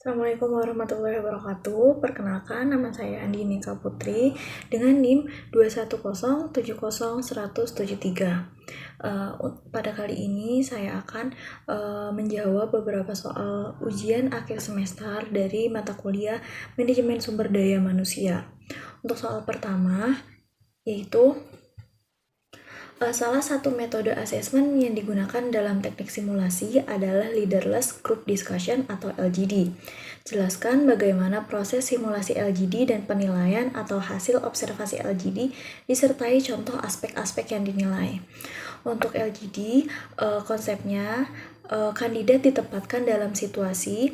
Assalamualaikum warahmatullahi wabarakatuh. Perkenalkan, nama saya Andi Nika Putri dengan NIM 210701073. Pada kali ini saya akan menjawab beberapa soal ujian akhir semester dari mata kuliah Manajemen Sumber Daya Manusia. Untuk soal pertama, yaitu salah satu metode asesmen yang digunakan dalam teknik simulasi adalah Leaderless Group Discussion atau LGD. Jelaskan bagaimana proses simulasi LGD dan penilaian atau hasil observasi LGD disertai contoh aspek-aspek yang dinilai. Untuk LGD, konsepnya kandidat ditempatkan dalam situasi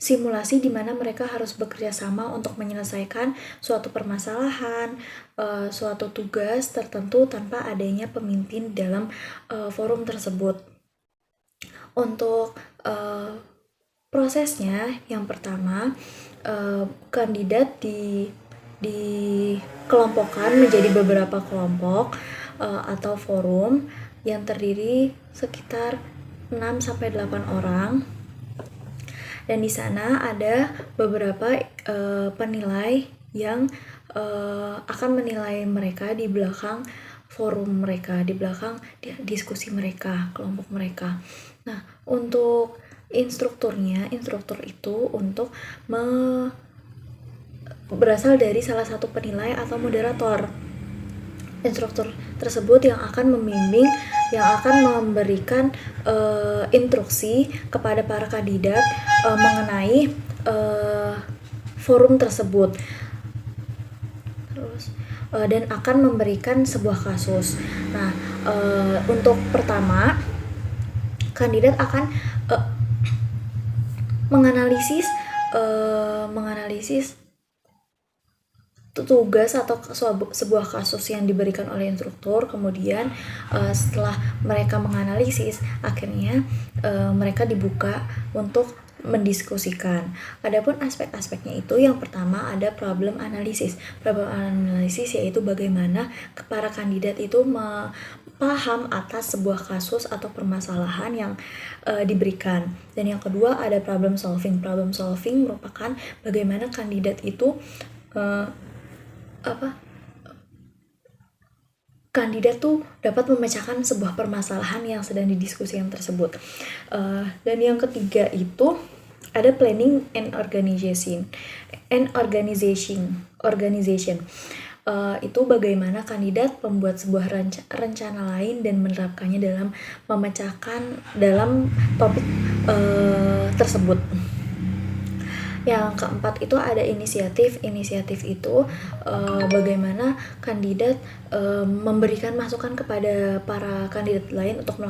simulasi di mana mereka harus bekerja sama untuk menyelesaikan suatu permasalahan, suatu tugas tertentu tanpa adanya pemimpin dalam forum tersebut. Untuk prosesnya, yang pertama, kandidat dikelompokkan menjadi beberapa kelompok atau forum yang terdiri sekitar 6-8 orang. Dan di sana ada beberapa penilai yang akan menilai mereka di belakang forum mereka, di belakang diskusi mereka, kelompok mereka. Nah, untuk instruktur itu untuk berasal dari salah satu penilai atau moderator. Instruktur tersebut yang akan membimbing, yang akan memberikan instruksi kepada para kandidat mengenai forum tersebut. Terus dan akan memberikan sebuah kasus. Nah, untuk pertama, kandidat akan menganalisis tugas atau sebuah kasus yang diberikan oleh instruktur. Kemudian setelah mereka menganalisis, akhirnya mereka dibuka untuk mendiskusikan. Adapun aspek-aspeknya itu, yang pertama ada problem analisis. Problem analisis yaitu bagaimana para kandidat itu paham atas sebuah kasus atau permasalahan yang diberikan. Dan yang kedua ada problem solving. Problem solving merupakan bagaimana kandidat itu kandidat tuh dapat memecahkan sebuah permasalahan yang sedang didiskusikan tersebut. Dan yang ketiga itu ada planning and organization. Itu bagaimana kandidat membuat sebuah rencana lain dan menerapkannya dalam memecahkan dalam topik tersebut. Yang keempat itu ada inisiatif. Inisiatif itu bagaimana kandidat memberikan masukan kepada para kandidat lain untuk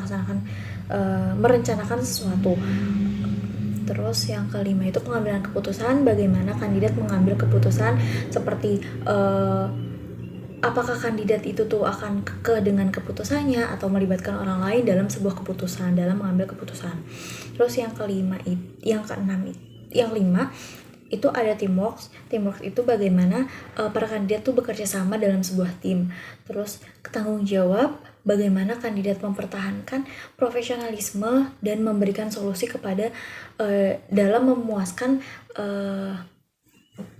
merencanakan sesuatu. Terus yang kelima itu pengambilan keputusan. Bagaimana kandidat mengambil keputusan seperti apakah kandidat itu tuh akan kekeh dengan keputusannya atau melibatkan orang lain dalam sebuah keputusan, dalam mengambil keputusan. Terus yang lima itu ada teamwork. Teamwork itu bagaimana para kandidat tuh bekerja sama dalam sebuah tim. Terus tanggung jawab, bagaimana kandidat mempertahankan profesionalisme dan memberikan solusi kepada dalam memuaskan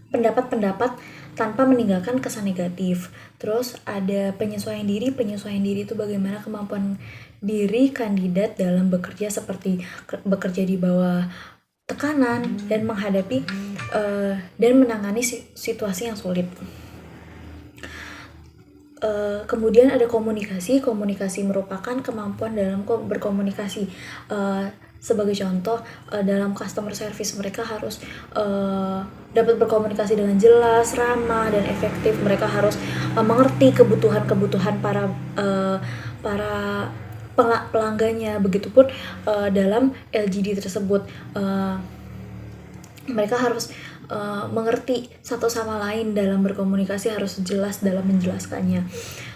pendapat-pendapat tanpa meninggalkan kesan negatif. Terus ada penyesuaian diri. Penyesuaian diri itu bagaimana kemampuan diri kandidat dalam bekerja, seperti bekerja di bawah tekanan dan menghadapi dan menangani situasi yang sulit. Kemudian ada komunikasi. Komunikasi merupakan kemampuan dalam berkomunikasi. Sebagai contoh, dalam customer service mereka harus dapat berkomunikasi dengan jelas, ramah, dan efektif. Mereka harus mengerti kebutuhan para pelanggannya. Begitupun dalam LGD tersebut, mereka harus mengerti satu sama lain dalam berkomunikasi, harus jelas dalam menjelaskannya.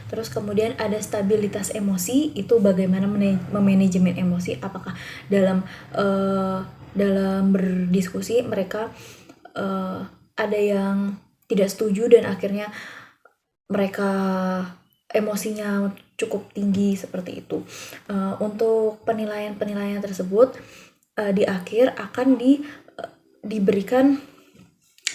Terus kemudian ada stabilitas emosi. Itu bagaimana memanajemen emosi. Apakah dalam berdiskusi mereka ada yang tidak setuju dan akhirnya mereka emosinya cukup tinggi, seperti itu. Untuk penilaian tersebut di akhir akan diberikan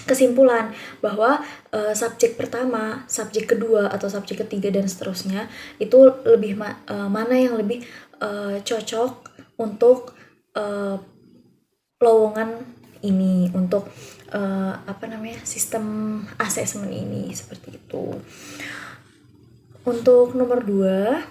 kesimpulan bahwa subjek pertama, subjek kedua atau subjek ketiga dan seterusnya itu lebih mana yang lebih cocok untuk lowongan ini, untuk sistem asesmen ini, seperti itu. Untuk nomor 2,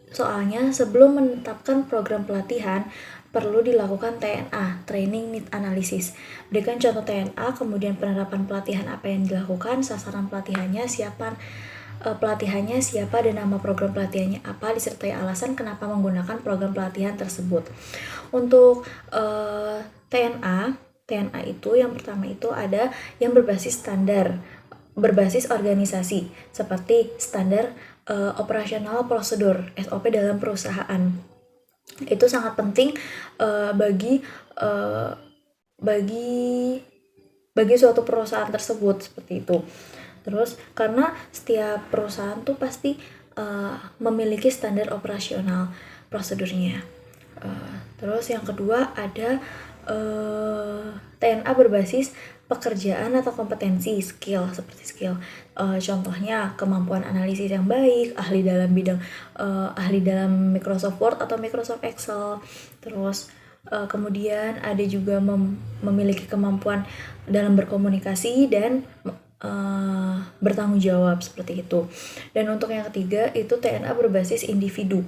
soalnya sebelum menetapkan program pelatihan perlu dilakukan TNA, Training Need Analysis. Berikan contoh TNA, kemudian penerapan pelatihan apa yang dilakukan, sasaran pelatihannya siapa, dan nama program pelatihannya apa, disertai alasan kenapa menggunakan program pelatihan tersebut. Untuk TNA itu yang pertama itu ada yang berbasis standar, berbasis organisasi, seperti standar operasional prosedur SOP dalam perusahaan. Itu sangat penting bagi suatu perusahaan tersebut, seperti itu. Terus karena setiap perusahaan tuh pasti memiliki standar operasional prosedurnya. Terus yang kedua ada TNA berbasis pekerjaan atau kompetensi, skill, seperti skill. Contohnya kemampuan analisis yang baik, ahli dalam Microsoft Word atau Microsoft Excel. Terus kemudian ada juga memiliki kemampuan dalam berkomunikasi dan bertanggung jawab, seperti itu. Dan untuk yang ketiga itu TNA berbasis individu.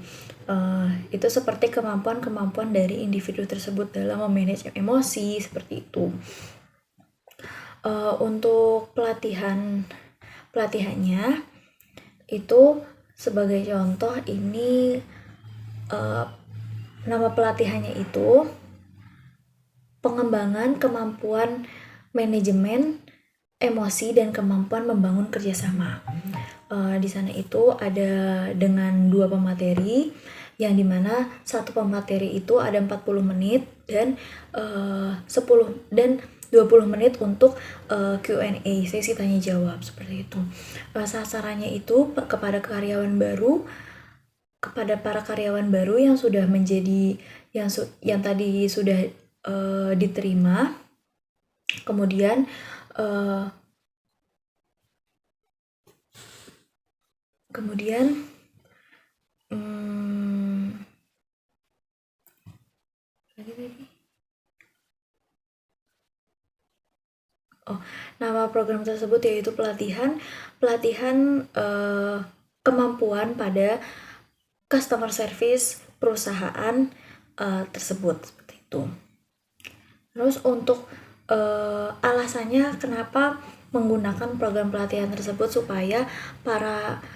Itu seperti kemampuan dari individu tersebut dalam memanage emosi, seperti itu. Untuk pelatihannya itu sebagai contoh ini nama pelatihannya itu pengembangan kemampuan manajemen emosi dan kemampuan membangun kerjasama. Di sana itu ada dengan 2 pemateri, yang dimana satu pemateri itu ada 40 menit dan 20 menit untuk Q&A, sesi tanya jawab, seperti itu. Sasarannya itu kepada para karyawan baru yang sudah menjadi yang tadi sudah diterima. Kemudian nama program tersebut yaitu pelatihan kemampuan pada customer service perusahaan tersebut, seperti itu. Terus untuk alasannya kenapa menggunakan program pelatihan tersebut, supaya para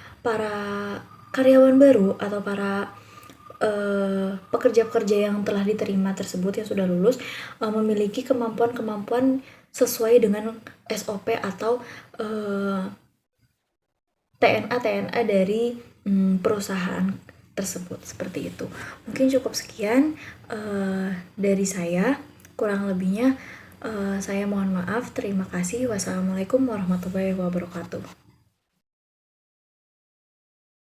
karyawan baru atau para pekerja-pekerja yang telah diterima tersebut yang sudah lulus memiliki kemampuan sesuai dengan SOP atau TNA dari perusahaan tersebut, seperti itu. Mungkin cukup sekian dari saya, kurang lebihnya saya mohon maaf. Terima kasih. Wassalamualaikum warahmatullahi wabarakatuh.